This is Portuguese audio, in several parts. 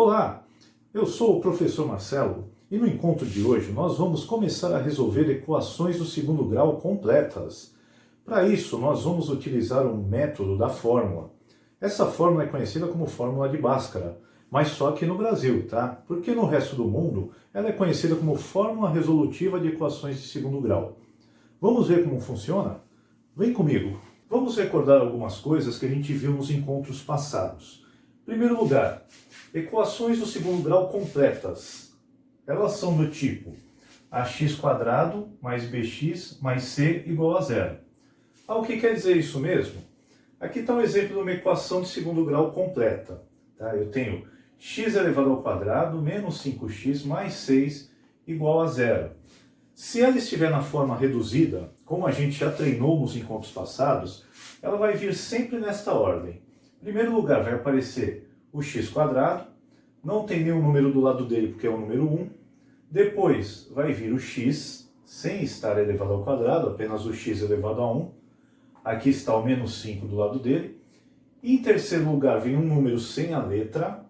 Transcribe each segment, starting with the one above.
Olá, eu sou o professor Marcelo e no encontro de hoje nós vamos começar a resolver equações do segundo grau completas. Para isso, nós vamos utilizar um método da fórmula. Essa fórmula é conhecida como fórmula de Bhaskara, mas só aqui no Brasil, tá? Porque no resto do mundo ela é conhecida como fórmula resolutiva de equações de segundo grau. Vamos ver como funciona? Vem comigo! Vamos recordar algumas coisas que a gente viu nos encontros passados. Em primeiro lugar, equações do segundo grau completas. Elas são do tipo ax² mais bx mais c igual a zero. O que quer dizer isso mesmo? Aqui está um exemplo de uma equação de segundo grau completa. Tá? Eu tenho x elevado ao quadrado menos 5x mais 6 igual a zero. Se ela estiver na forma reduzida, como a gente já treinou nos encontros passados, ela vai vir sempre nesta ordem. Em primeiro lugar vai aparecer o x², não tem nenhum número do lado dele porque é o número 1. Depois vai vir o x, sem estar elevado ao quadrado, apenas o x elevado a 1. Aqui está o menos 5 do lado dele. E em terceiro lugar vem um número sem a letra,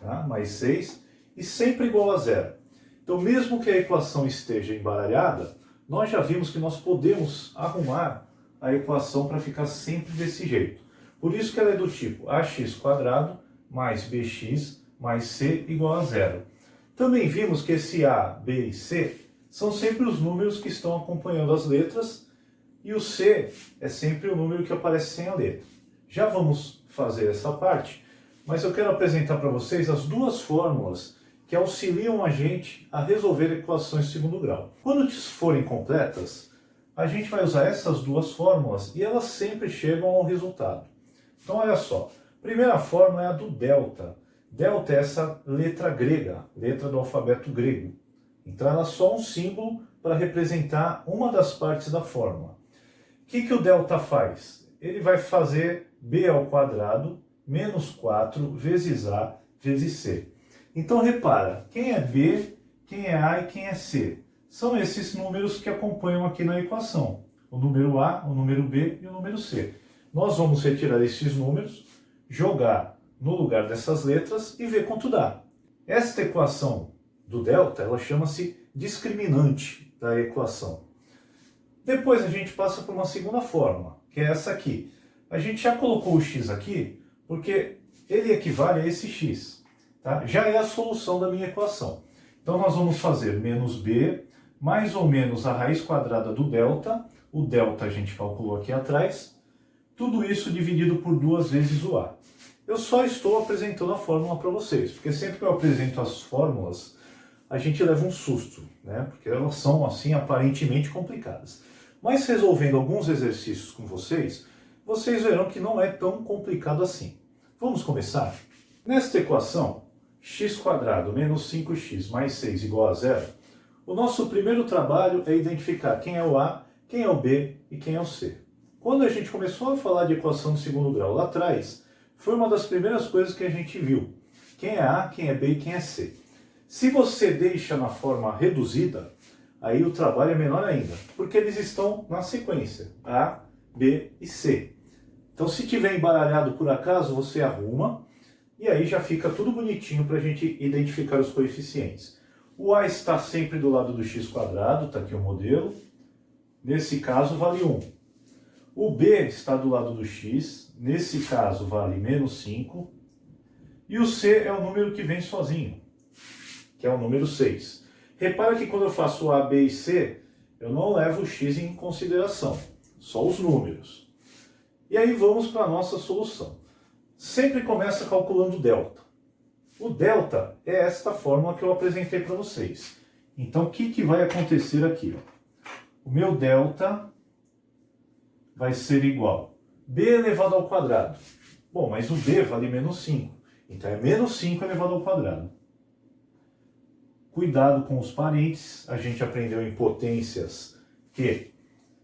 tá? Mais 6, e sempre igual a zero. Então, mesmo que a equação esteja embaralhada, nós já vimos que nós podemos arrumar a equação para ficar sempre desse jeito. Por isso que ela é do tipo ax² mais bx mais c igual a zero. Também vimos que esse a, b e c são sempre os números que estão acompanhando as letras e o c é sempre o número que aparece sem a letra. Já vamos fazer essa parte, mas eu quero apresentar para vocês as duas fórmulas que auxiliam a gente a resolver equações de segundo grau. Quando forem completas, a gente vai usar essas duas fórmulas e elas sempre chegam ao resultado. Então olha só, a primeira fórmula é a do delta. Delta é essa letra grega, letra do alfabeto grego. Então ela é só um símbolo para representar uma das partes da fórmula. O que o delta faz? Ele vai fazer b² menos 4 vezes a vezes c. Então repara, quem é b, quem é a e quem é c? São esses números que acompanham aqui na equação. O número a, o número b e o número c. Nós vamos retirar esses números, jogar no lugar dessas letras e ver quanto dá. Esta equação do delta, ela chama-se discriminante da equação. Depois a gente passa por uma segunda fórmula, que é essa aqui. A gente já colocou o x aqui porque ele equivale a esse x. Tá? Já é a solução da minha equação. Então nós vamos fazer menos b mais ou menos a raiz quadrada do delta. O delta a gente calculou aqui atrás. Tudo isso dividido por 2 vezes o a. Eu só estou apresentando a fórmula para vocês, porque sempre que eu apresento as fórmulas, a gente leva um susto, né? Porque elas são, assim, aparentemente complicadas. Mas resolvendo alguns exercícios com vocês, vocês verão que não é tão complicado assim. Vamos começar? Nesta equação, x² menos 5x mais 6 igual a zero, o nosso primeiro trabalho é identificar quem é o a, quem é o b e quem é o c. Quando a gente começou a falar de equação de segundo grau lá atrás, foi uma das primeiras coisas que a gente viu. Quem é A, quem é B e quem é C. Se você deixa na forma reduzida, aí o trabalho é menor ainda, porque eles estão na sequência, A, B e C. Então se tiver embaralhado por acaso, você arruma, e aí já fica tudo bonitinho para a gente identificar os coeficientes. O A está sempre do lado do x², está aqui o modelo, nesse caso vale 1. O b está do lado do x, nesse caso vale menos 5. E o c é o número que vem sozinho, que é o número 6. Repara que quando eu faço a, b e c, eu não levo o x em consideração, só os números. E aí vamos para a nossa solução. Sempre começa calculando o delta. O delta é esta fórmula que eu apresentei para vocês. Então o que vai acontecer aqui? O meu delta vai ser igual a b elevado ao quadrado. Bom, mas o b vale menos 5. Então é menos 5 elevado ao quadrado. Cuidado com os parênteses. A gente aprendeu em potências que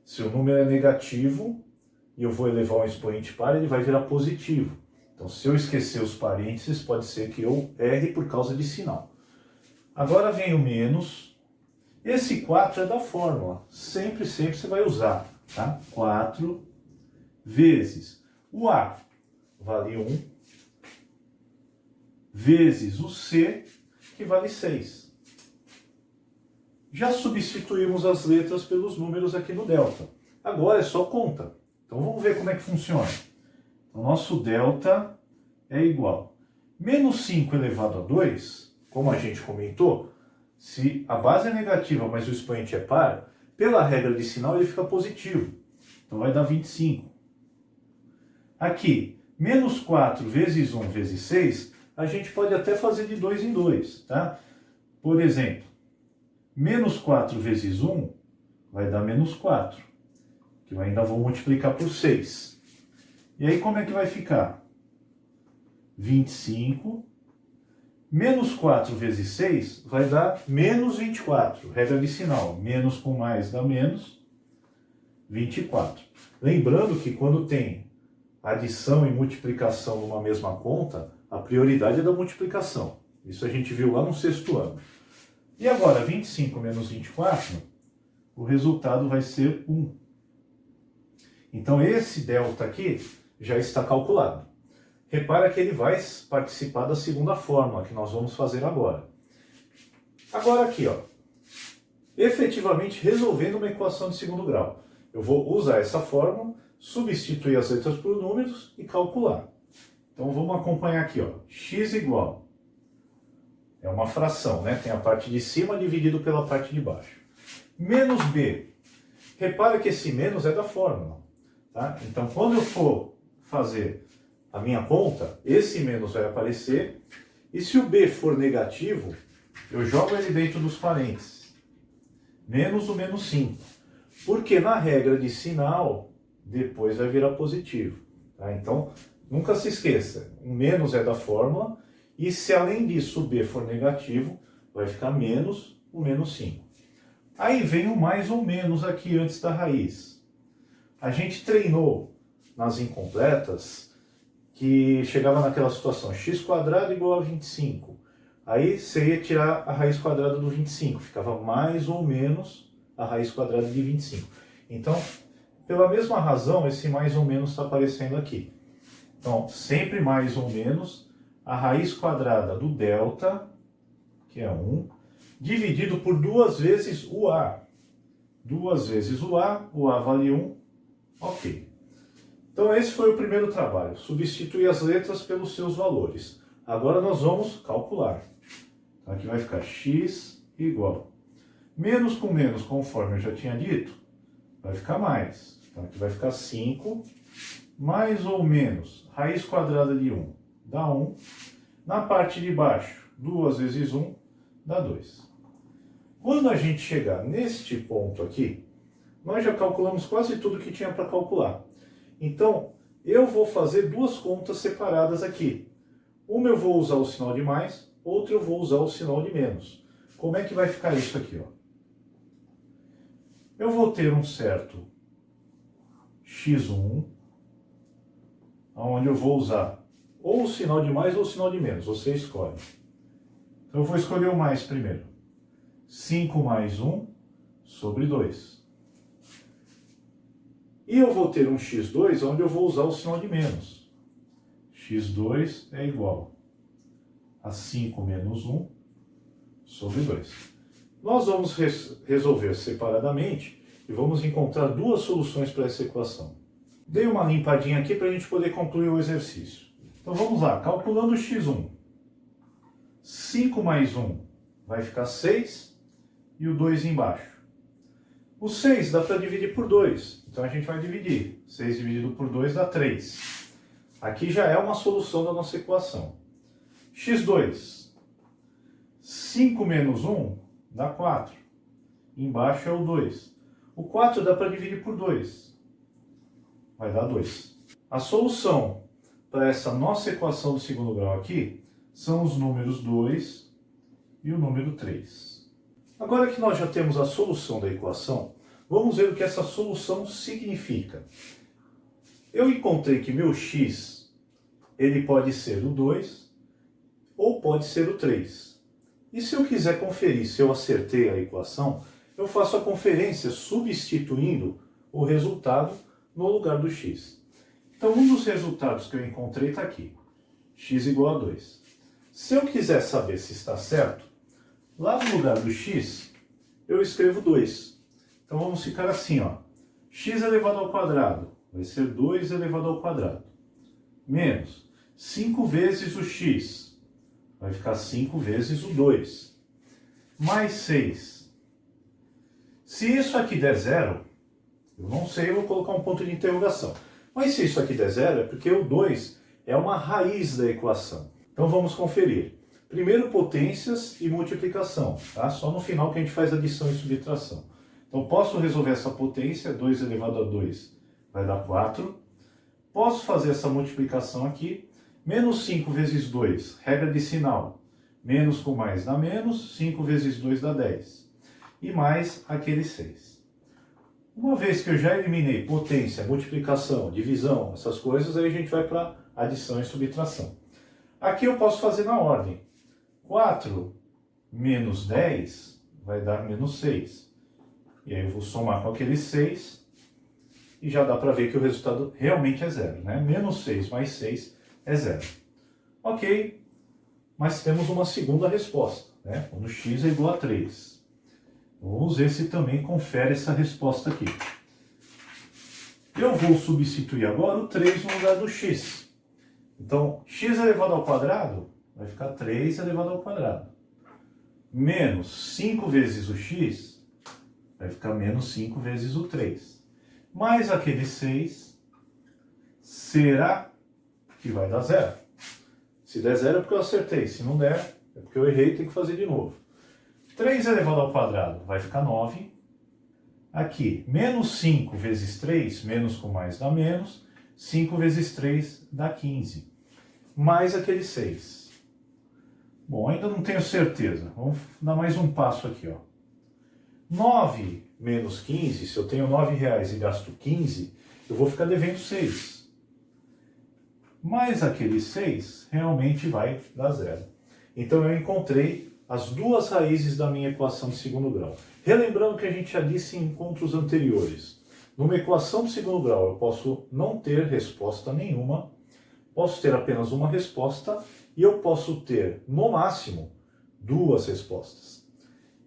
se o número é negativo e eu vou elevar um expoente par, ele vai virar positivo. Então se eu esquecer os parênteses, pode ser que eu erre por causa de sinal. Agora vem o menos. Esse 4 é da fórmula. Sempre você vai usar. Tá? 4 vezes o a vale 1 vezes o C, que vale 6. Já substituímos as letras pelos números aqui no delta. Agora é só conta. Então vamos ver como é que funciona. O nosso delta é igual. Menos 5 elevado a 2, como a gente comentou, se a base é negativa, mas o expoente é par, pela regra de sinal ele fica positivo. Então vai dar 25. Aqui, menos 4 vezes 1 vezes 6, a gente pode até fazer de 2 em 2, tá? Por exemplo, menos 4 vezes 1 vai dar menos 4, que eu ainda vou multiplicar por 6. E aí como é que vai ficar? 25 menos 4 vezes 6 vai dar menos 24. Regra de sinal, menos com mais dá menos 24. Lembrando que quando tem adição e multiplicação numa mesma conta, a prioridade é da multiplicação. Isso a gente viu lá no 6º ano. E agora, 25 menos 24, o resultado vai ser 1. Então esse delta aqui já está calculado. Repara que ele vai participar da segunda fórmula que nós vamos fazer agora. Agora aqui, ó, efetivamente resolvendo uma equação de segundo grau. Eu vou usar essa fórmula, substituir as letras por números e calcular. Então vamos acompanhar aqui, ó, x igual, é uma fração, né? Tem a parte de cima dividido pela parte de baixo. Menos b. Repara que esse menos é da fórmula, tá? Então quando eu for fazer a minha conta, esse menos vai aparecer, e se o b for negativo, eu jogo ele dentro dos parênteses. Menos o menos 5. Porque na regra de sinal, depois vai virar positivo. Tá? Então, nunca se esqueça, o menos é da fórmula, e se além disso o b for negativo, vai ficar menos o menos 5. Aí vem o mais ou menos aqui antes da raiz. A gente treinou nas incompletas que chegava naquela situação, x² igual a 25. Aí você ia tirar a raiz quadrada do 25, ficava mais ou menos a raiz quadrada de 25. Então, pela mesma razão, esse mais ou menos está aparecendo aqui. Então, sempre mais ou menos a raiz quadrada do delta, que é 1, dividido por 2 vezes o a. 2 vezes o a vale 1, ok. Então esse foi o primeiro trabalho, substituir as letras pelos seus valores. Agora nós vamos calcular. Então aqui vai ficar x igual. Menos com menos, conforme eu já tinha dito, vai ficar mais. Então aqui vai ficar 5, mais ou menos, raiz quadrada de 1 dá 1. Na parte de baixo, 2 vezes 1 dá 2. Quando a gente chegar neste ponto aqui, nós já calculamos quase tudo que tinha para calcular. Então, eu vou fazer duas contas separadas aqui. Uma eu vou usar o sinal de mais, outra eu vou usar o sinal de menos. Como é que vai ficar isso aqui, ó? Eu vou ter um certo x1, onde eu vou usar ou o sinal de mais ou o sinal de menos, você escolhe. Então eu vou escolher o mais primeiro. 5 mais 1 sobre 2. E eu vou ter um x2 onde eu vou usar o sinal de menos. x2 é igual a 5 menos 1 sobre 2. Nós vamos resolver separadamente e vamos encontrar duas soluções para essa equação. Dei uma limpadinha aqui para a gente poder concluir o exercício. Então vamos lá, calculando o x1. 5 mais 1 vai ficar 6 e o 2 embaixo. O 6 dá para dividir por 2, então a gente vai dividir. 6 dividido por 2 dá 3. Aqui já é uma solução da nossa equação. x2, 5 menos 1 dá 4. Embaixo é o 2. O 4 dá para dividir por 2. Vai dar 2. A solução para essa nossa equação do segundo grau aqui são os números 2 e o número 3. Agora que nós já temos a solução da equação, vamos ver o que essa solução significa. Eu encontrei que meu x, ele pode ser o 2 ou pode ser o 3. E se eu quiser conferir se eu acertei a equação, eu faço a conferência substituindo o resultado no lugar do x. Então um dos resultados que eu encontrei está aqui, x igual a 2. Se eu quiser saber se está certo, lá no lugar do x, eu escrevo 2. Então vamos ficar assim, ó. X elevado ao quadrado vai ser 2 elevado ao quadrado. Menos 5 vezes o x, vai ficar 5 vezes o 2. Mais 6. Se isso aqui der zero, eu não sei, eu vou colocar um ponto de interrogação. Mas se isso aqui der zero, é porque o 2 é uma raiz da equação. Então vamos conferir. Primeiro potências e multiplicação, tá? Só no final que a gente faz adição e subtração. Então posso resolver essa potência, 2 elevado a 2 vai dar 4. Posso fazer essa multiplicação aqui, menos 5 vezes 2, regra de sinal. Menos com mais dá menos, 5 vezes 2 dá 10. E mais aquele 6. Uma vez que eu já eliminei potência, multiplicação, divisão, essas coisas, aí a gente vai para adição e subtração. Aqui eu posso fazer na ordem. 4 menos 10 vai dar menos 6. E aí eu vou somar com aquele 6 e já dá para ver que o resultado realmente é zero, né? Menos 6 mais 6 é zero. Ok, mas temos uma segunda resposta, né? Quando x é igual a 3. Vamos ver se também confere essa resposta aqui. Eu vou substituir agora o 3 no lugar do x. Então, x elevado ao quadrado vai ficar 3 elevado ao quadrado. Menos 5 vezes o x vai ficar menos 5 vezes o 3. Mais aquele 6, será que vai dar zero? Se der zero é porque eu acertei, se não der é porque eu errei e tenho que fazer de novo. 3 elevado ao quadrado vai ficar 9. Aqui, menos 5 vezes 3, menos com mais dá menos, 5 vezes 3 dá 15. Mais aquele 6. Bom, ainda não tenho certeza, vamos dar mais um passo aqui, ó. 9 menos 15, se eu tenho R$9 e gasto 15, eu vou ficar devendo 6. Mas aquele 6 realmente vai dar zero. Então eu encontrei as duas raízes da minha equação de segundo grau. Relembrando que a gente já disse em encontros anteriores, numa equação de segundo grau eu posso não ter resposta nenhuma, posso ter apenas uma resposta e eu posso ter, no máximo, duas respostas.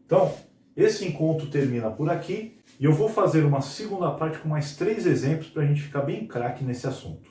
Então, esse encontro termina por aqui e eu vou fazer uma segunda parte com mais 3 exemplos para a gente ficar bem craque nesse assunto.